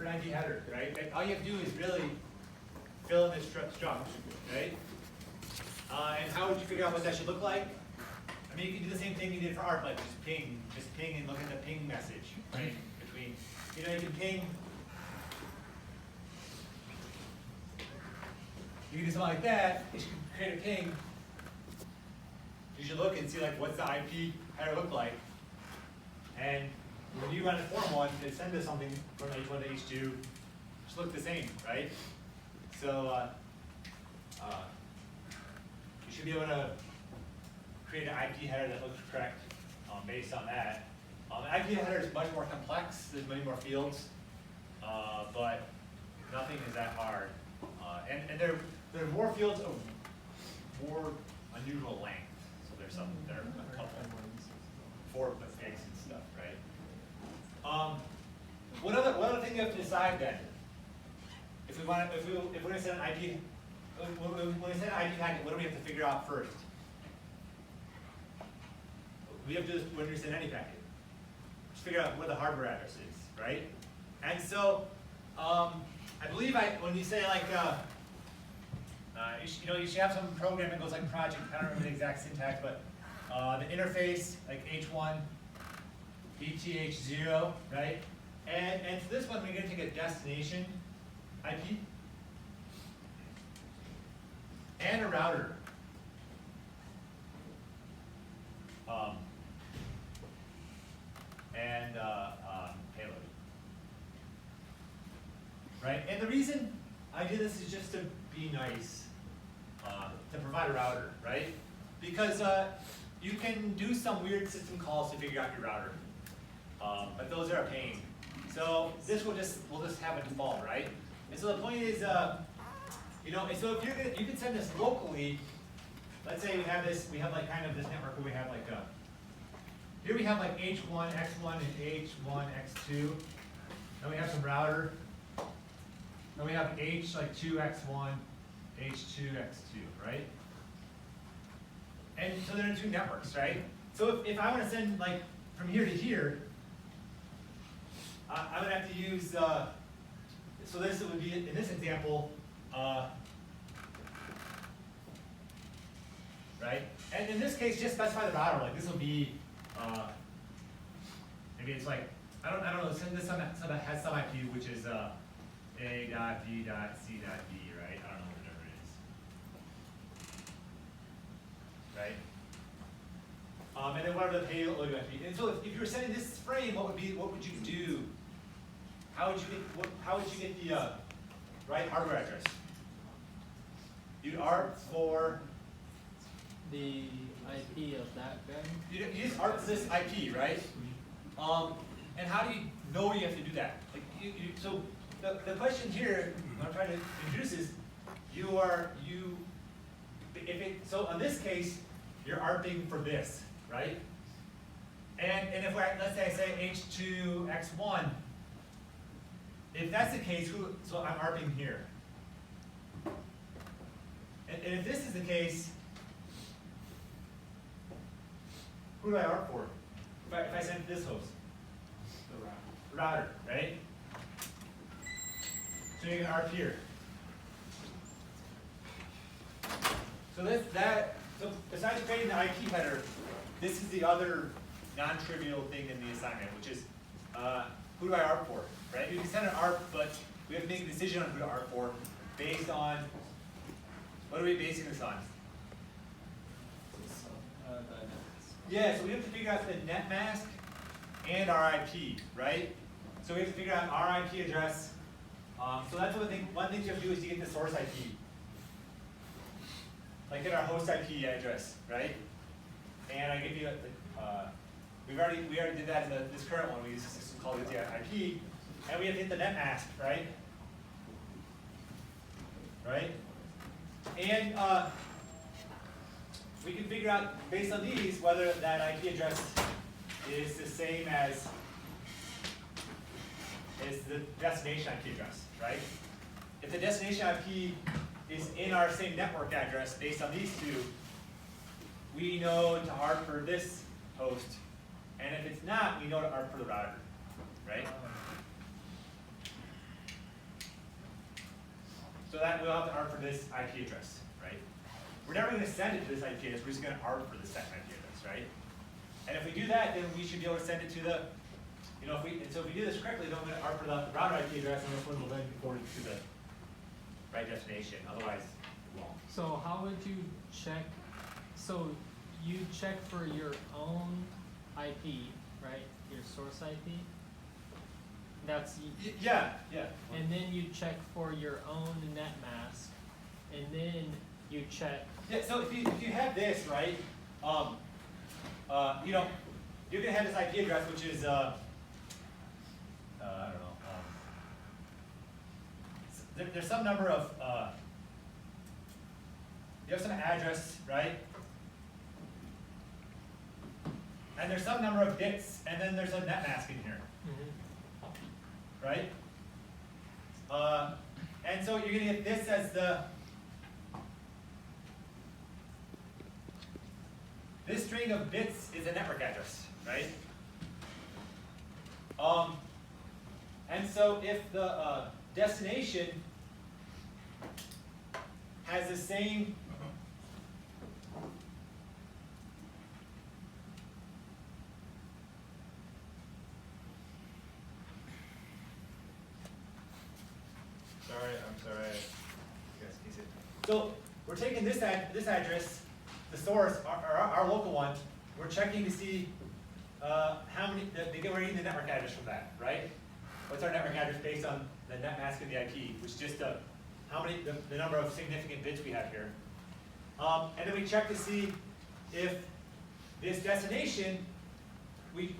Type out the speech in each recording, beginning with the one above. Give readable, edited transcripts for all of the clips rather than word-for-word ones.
for an IP header, right? And all you have to do is really fill in this struct, right? And how would you figure out what that should look like? I mean, you can do the same thing you did for ARP, like just ping and look at the ping message, right? Between, you know, you can ping. You can do something like that. You should create a ping. You should look and see like what's the IP header look like. And when you run a form one to send us something from H1 to H2, it should look the same, right? So you should be able to create an IP header that looks correct based on that. An IP header is much more complex. There's many more fields, but nothing is that hard. And there are more fields of more unusual length. So there's some that are a couple, 4 mistakes and stuff, right? What other thing you have to decide then? If we're going to send an IP, when we send an IP packet, what do we have to figure out first? We have to, when we send any packet, just figure out what the hardware address is, right? And so, I believe when you say like, you should have some program that goes like project. I don't remember the exact syntax, but the interface like H1, ETH0, right? And for this one, we're going to take a destination IP and a router. And payload. Right? And the reason I did this is just to be nice, to provide a router, right? Because you can do some weird system calls to figure out your router. But those are a pain. So this we'll just have a default, right? And so the point is, and so if you can send this locally, let's say we have like kind of this network where we have like here we have like H1, X1, and H1, X2. Then we have some router. Then we have H like 2X1, H2, X2, right? And so they're in 2 networks, right? So if I want to send like from here to here, I would have to use, so this would be, in this example, right? And in this case, just specify the router. Like this will be, maybe it's like, I don't know, send this some that has some IP, which is A.B.C.D, right? I don't know what the number is, right? And then whatever the payload would be. And so if you were sending this frame, what would you do? How would you get the right hardware address? You'd ARP for the IP of that frame. You just ARP this IP, right? And how do you know you have to do that? Like so the question here I'm trying to introduce is so in this case you're ARPing for this, right? And if let's say I say H2X1, if that's the case, so I'm ARPing here. And if this is the case, who do I ARP for? If I send this host? The router, right? So you can ARP here. So besides creating the IP header, this is the other non-trivial thing in the assignment, which is who do I ARP for, right? You can send an ARP, but we have to make a decision on who to ARP for based on, what are we basing this on? Yeah, so we have to figure out the net mask and our IP, right? So we have to figure out our IP address. So that's one thing you have to do is to get the source IP. Like get our host IP address, right? And I give you we already did that in this current one. We use a system called the IP, and we have to hit the net mask, right? Right? And we can figure out based on these whether that IP address is the same as the destination IP address, right? If the destination IP is in our same network address based on these two, we know to ARP for this host, and if it's not, we know to ARP for the router, right? that we'll have to ARP for this IP address, right? We're never gonna send it to this IP address, we're just gonna ARP for the second IP address, right? And if we do that, then we should be able to send it to the, you know, and so if we do this correctly, then we're gonna ARP for the router IP address, and this one will then be forwarded to the right destination, otherwise it won't. So how would you check, so you check for your own IP, right, your source IP? That's, Yeah. and then you check for your own net mask, and then you check, Yeah, so if you have this, right, you know, you're gonna have this IP address, which is, I don't know, there's some number of, you have some address, right? And there's some number of bits, and then there's a net mask in here, right? And so you're gonna get this as this string of bits is a network address, right? And so if the destination has the same I'm sorry. Yes, can you see it? So we're taking this address, the source, our local one. We're checking to see how many. We're getting the network address from that, right? What's our network address based on the net mask of the IP, which is just how many the number of significant bits we have here. And then we check to see if this destination, we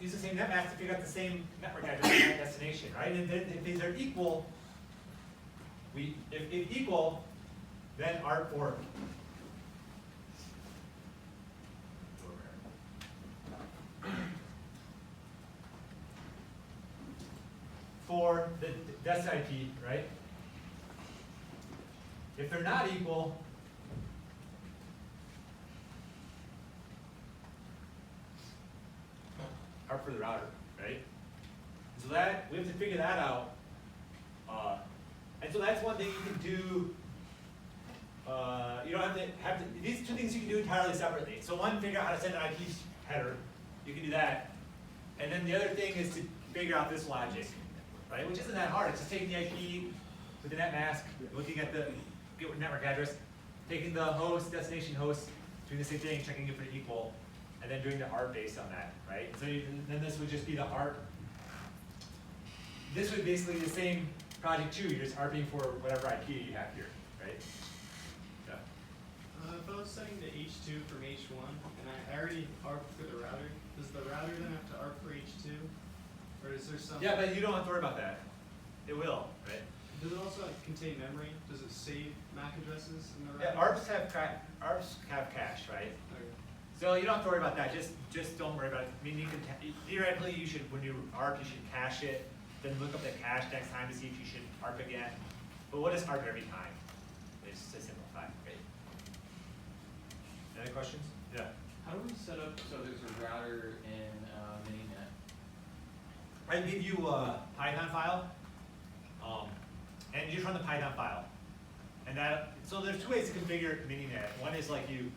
use the same net mask to figure out the same network address for that destination, right? And then if these are equal, if equal, then ARP for the dest IP, right? If they're not equal, ARP for the router, right? So that we have to figure that out. And so that's one thing you can do. You don't have to, these two things you can do entirely separately. So one, figure out how to send an IP header. You can do that. And then the other thing is to figure out this logic, right? Which isn't that hard. It's just taking the IP with the net mask, looking at the network address, taking the host, destination host, doing the same thing, checking if they're equal, and then doing the ARP based on that, right? So then this would just be the ARP. This would basically be the same project too. You're just ARPing for whatever IP you have here, right? Yeah. If I was setting the H2 from H1, and I already ARP for the router, does the router then have to ARP for H2? Or is there some? Yeah, but you don't have to worry about that. It will, right? Does it also contain memory? Does it save MAC addresses in the Yeah, router? ARPs have cache, right? Okay. So you don't have to worry about that. Just don't worry about it. I mean, you can theoretically you should, when you ARP, you should cache it. Then look up the cache next time to see if you should ARP again. But we'll just ARP every time. It's just to simplify, right? Any other questions? Yeah. How do we set up so there's a router in Mininet? I can give you a Python file, and you just run the Python file. And that, so there's two ways to configure Mininet. One is like you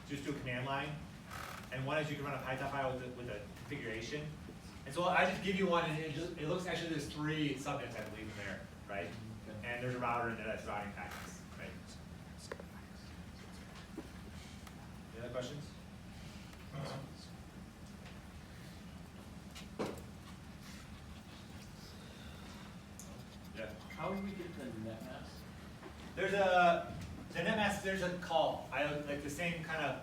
just do a command line, and one is you can run a Python file with a configuration. And so I just give you one, and it looks, actually there's 3 subnets, I believe, in there, right? Okay. And there's a router in there that's routing packets, right? Any other questions? Yeah. How would we get the NetMask? There's the netmask, there's a call, like the same kind of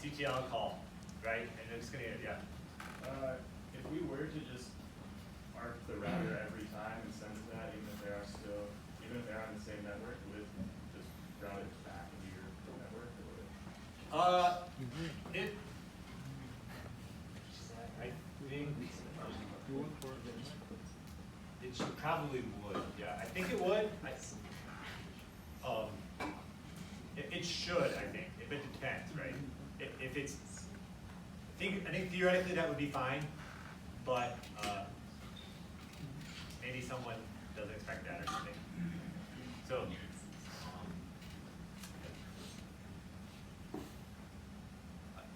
CTL call, right? And it's gonna, yeah. If we were to just ARP the router every time and send to that, even if they're on the same network, would it just route it back into your network, or would it? I think it probably would, yeah. I think it would. It should, I think. If it depends, right? If it's, I think theoretically that would be fine, but maybe someone doesn't expect that or something. So,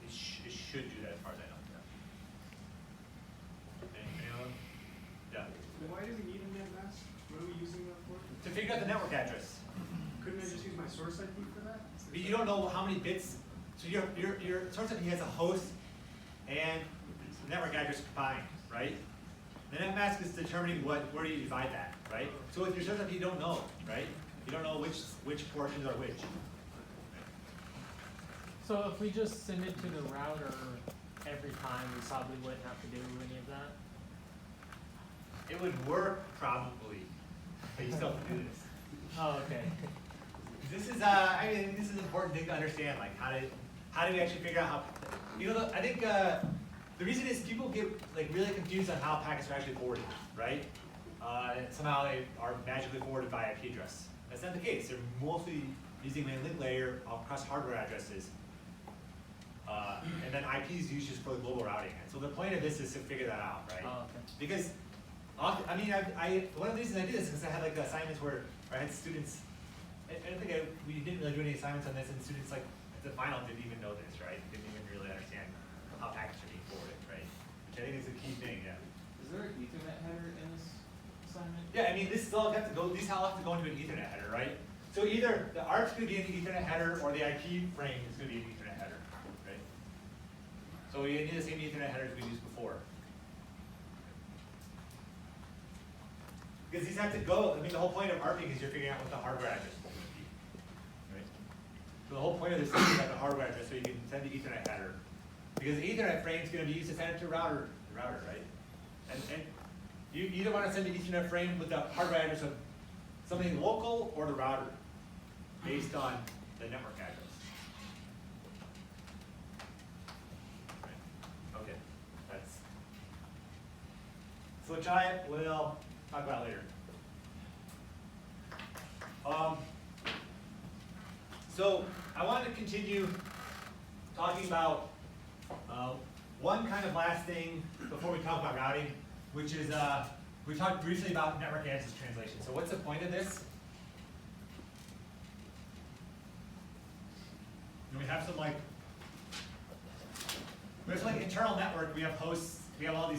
it should do that as far as I know. Anyone? Yeah. Why do we need a net mask? What are we using that for? To figure out the network address. Couldn't I just use my source IP for that? But you don't know how many bits, so your source IP has a host and network address combined, right? The net mask is determining where do you divide that, right? So with your source IP, you don't know, right? You don't know which portions are which. So if we just send it to the router every time, we probably wouldn't have to do any of that? It would work probably, but you still have to do this. Oh, okay. This is, I mean, this is an important thing to understand, like how do we actually figure out how, you know, I think, the reason is people get like really confused on how packets are actually forwarded, right? Somehow they are magically forwarded by IP address. That's not the case. They're mostly using a link layer across hardware addresses. And then IP is used just for the global routing. And so the point of this is to figure that out, right? Oh, okay. Because, I mean, one of the reasons I did this is because I had like assignments where I had students, I don't think we didn't really do any assignments on this, and students like at the final didn't even know this, right? Didn't even really understand how packets are being forwarded, right? Which I think is a key thing, yeah. Is there an Ethernet header in this assignment? Yeah, I mean, this is all have to go. These all have to go into an Ethernet header, right? So either the ARP's going to be in the Ethernet header, or the IP frame is going to be in the Ethernet header, right? So you need the same Ethernet headers we used before. Because these have to go. I mean, the whole point of ARPing is you're figuring out what the hardware address is going to be, right? So the whole point of this is to have the hardware address so you can send the Ethernet header. Because the Ethernet frame is going to be used to send it to the router, right? And you either want to send the Ethernet frame with the hardware address of something local or the router, based on the network address. Right. Okay, so which I will talk about later. So I wanted to continue talking about one kind of last thing before we talk about routing, which is we talked briefly about network address translation. So what's the point of this? And we have some like, there's like internal network, we have hosts, we have all these